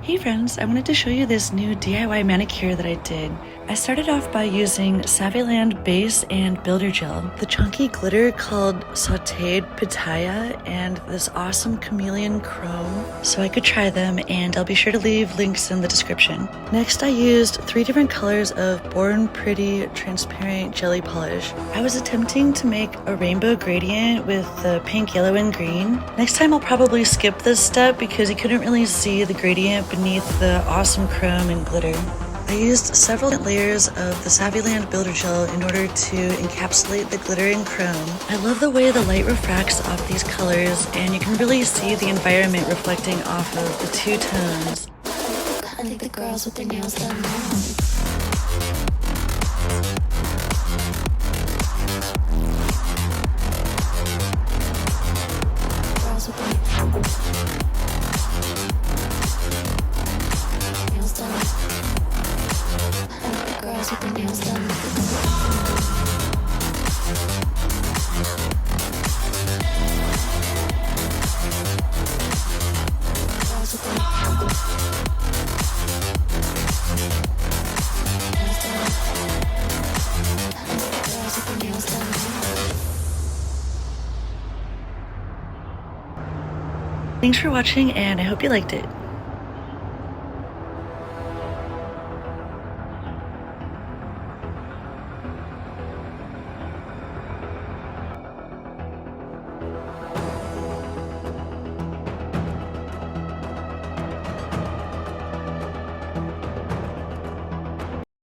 Hey friends, I wanted to show you this new DIY manicure that I did. I started off by using Saviland Base and Builder Gel, the chunky glitter called Sauteed Pitaya, and this awesome Chameleon chrome, so I could try them, and I'll be sure to leave links in the description. Next, I used 3 different colors of Born Pretty transparent jelly polish. I was attempting to make a rainbow gradient with the pink, yellow, and green. Next time I'll probably skip this step because you couldn't really see the gradient beneath the awesome chrome and glitter. I used several layers of the Saviland Builder Gel in order to encapsulate the glitter and chrome. I love the way the light refracts off these colors, and you can really see the environment reflecting off of the 2 tones. I think the girls with their nails done now. Thanks for watching, and I hope you liked it.